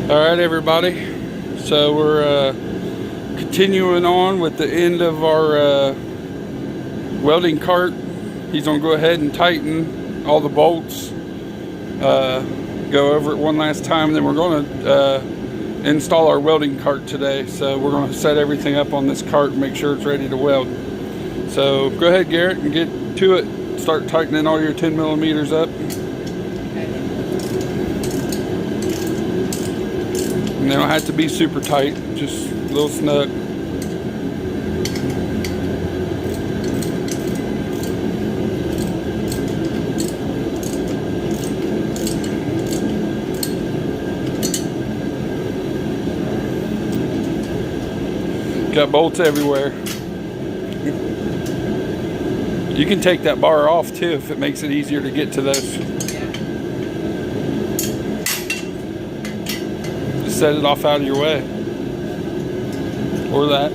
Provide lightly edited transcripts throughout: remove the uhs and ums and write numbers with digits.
Alright everybody, so we're continuing on with the end of our welding cart. He's going to go ahead and tighten all the bolts, go over it one last time, and then we're going to install our welding cart today. So we're going to set everything up on this cart and make sure it's ready to weld. So go ahead, Garrett, and get to it. Start tightening all your 10 millimeters up. And they don't have to be super tight, just a little snug. Got bolts everywhere. You can take that bar off too if it makes it easier to get to those. Just set it off out of your way. Or that.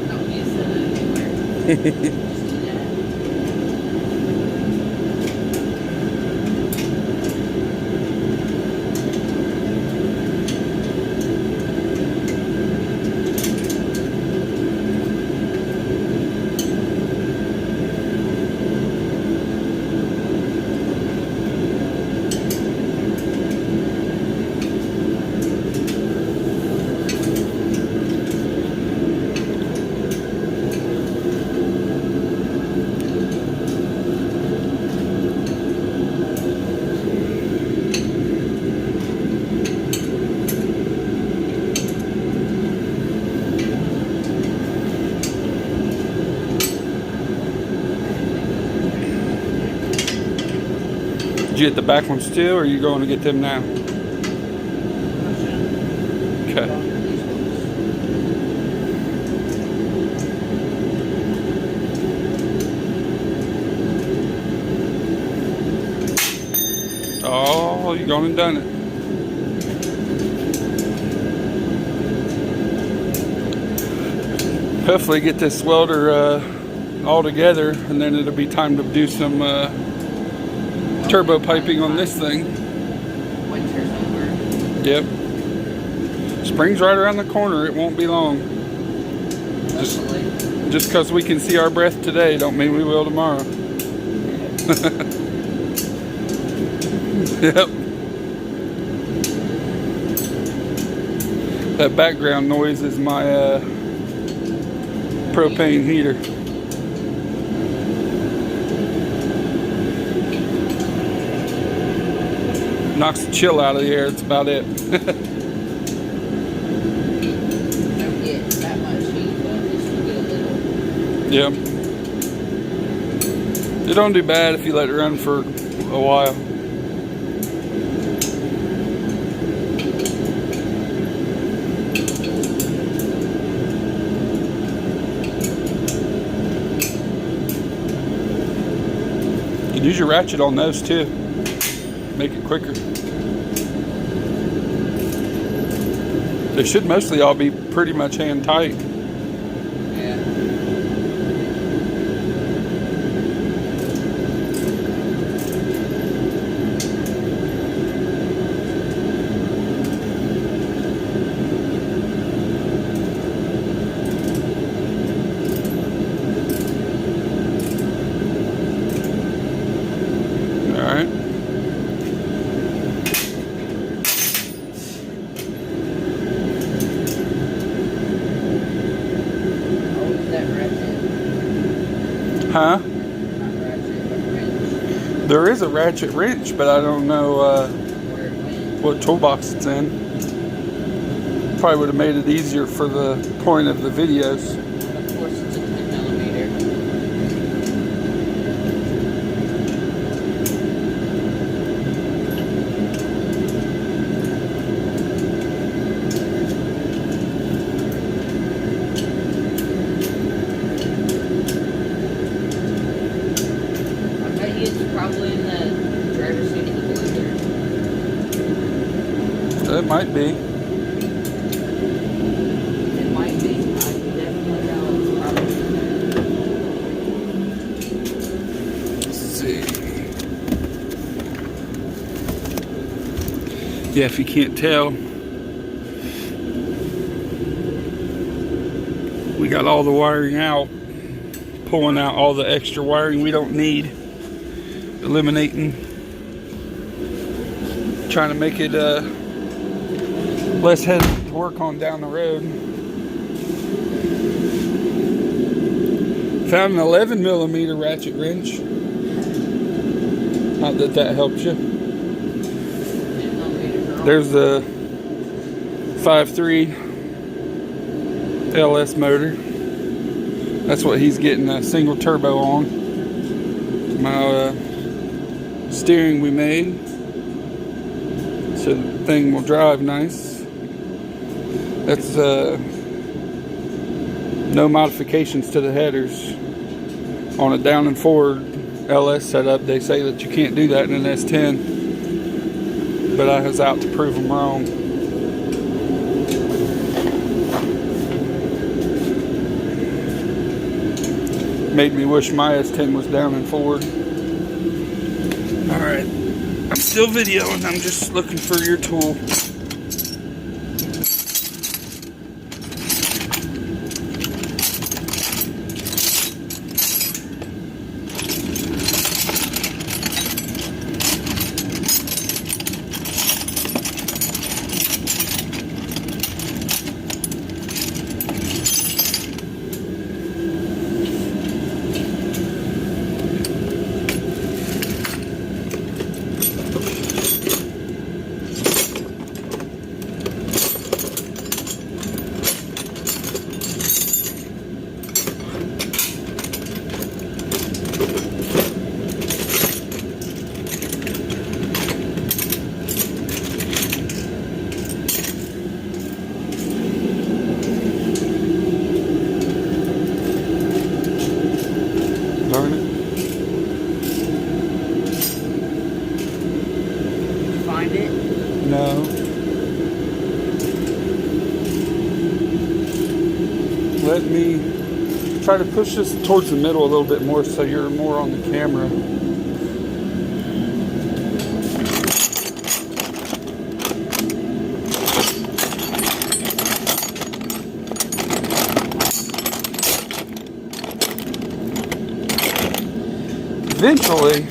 Don't use it anywhere. Did you get the back ones too, or are you going to get them now? Okay. Oh, you gone and done it. Hopefully get this welder all together, and then it'll be time to do some turbo piping on this thing. Winter's over. Yep. Spring's right around the corner. It won't be long. Just because we can see our breath today don't mean we will tomorrow. Yep. That background noise is my propane heater. Knocks the chill out of the air, that's about it. Don't get that much heat, but at least you get a little. Yeah. It don't do bad if you let it run for a while. You can use your ratchet on those too. Make it quicker. They should mostly all be pretty much hand tight. Yeah. All right. Huh? There is a ratchet wrench, but I don't know what toolbox it's in. Probably would have made it easier for the point of the videos. Of course, it's a 10 millimeter. It's probably in the driver's seat of the blender. It might be. It might be. I can definitely tell it's probably in there. Let's see. Yeah, if you can't tell, we got all the wiring out, pulling out all the extra wiring we don't need, eliminating, trying to make it less heavy to work on down the road. Found an 11mm ratchet wrench. Not that that helps you. There's the 5.3 LS motor. That's what he's getting a single turbo on. My steering we made, so the thing will drive nice. That's no modifications to the headers. On a down and forward LS setup, they say that you can't do that in an S10, but I was out to prove them wrong. Made me wish my S10 was down and forward. Alright, I'm still videoing, I'm just looking for your tool. Darn it. Find it? No. Let me try to push this towards the middle a little bit more so you're more on the camera. Eventually,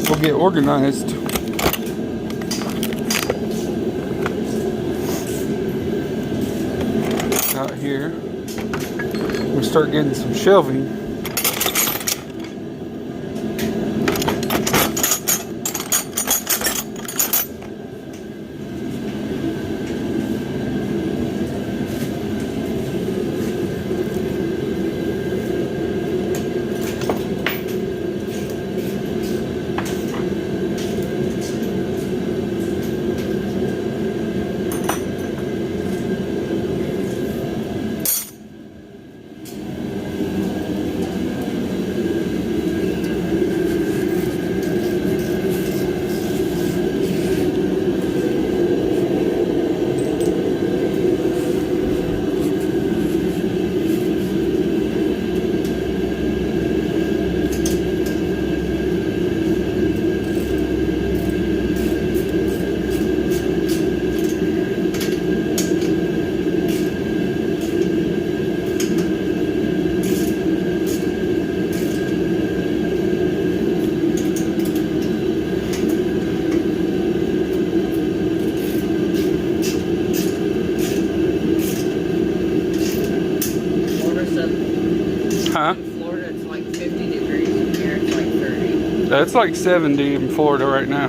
we'll get organized. Out here, we'll start getting some shelving. Huh? In Florida, it's like 50 degrees. In here, it's like 30. It's like 70 in Florida right now.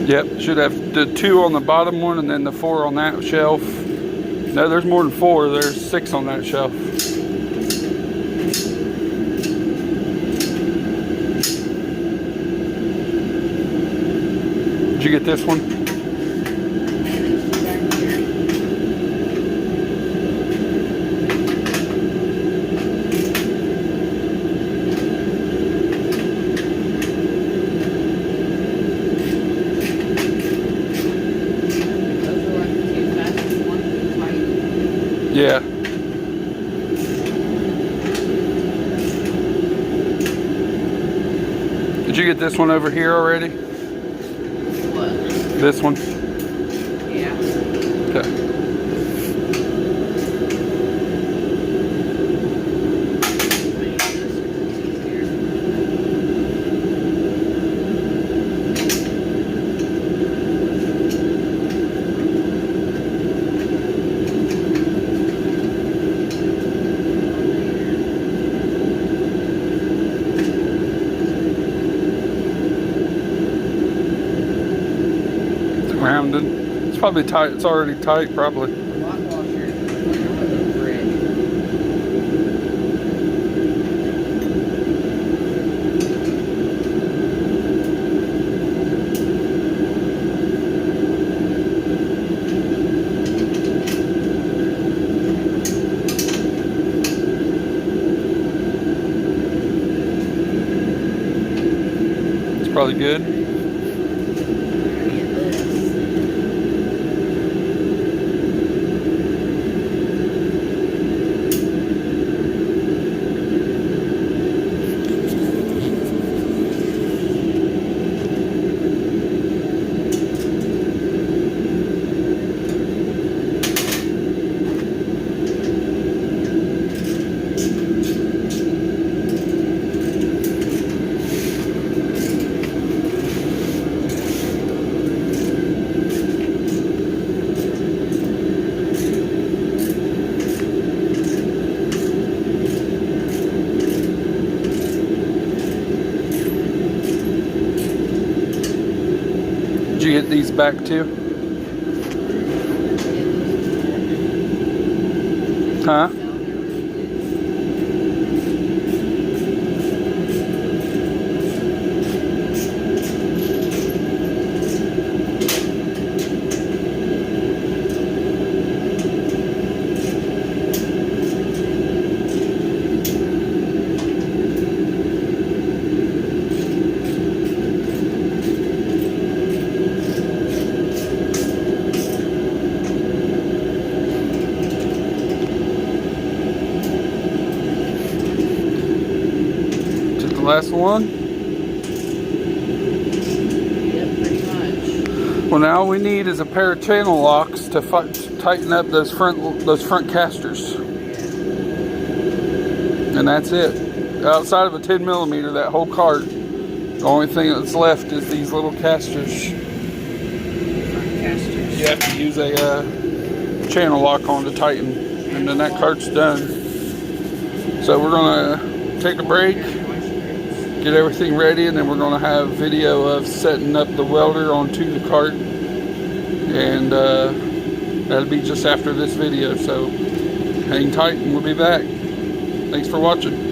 Yep, should have the 2 on the bottom one and then the 4 on that shelf. No, there's more than 4. There's 6 on that shelf. Did you get this one? Yeah. Did you get this one over here already? What? This one? Yeah. Okay. Rounded. It's probably tight. It's already tight, probably. Lock washer. Bread. It's probably good. Did you get these back too? Huh? Last one. Yep, pretty much. Well, now all we need is a pair of channel locks to tighten up those front casters, and that's it. Outside of a 10 millimeter, that whole cart, the only thing that's left is these little casters. Front casters. You have to use a channel lock on to tighten, and then that cart's done. So we're gonna take a break, get everything ready, and then we're going to have video of setting up the welder onto the cart, and that'll be just after this video. So hang tight and we'll be back. Thanks for watching.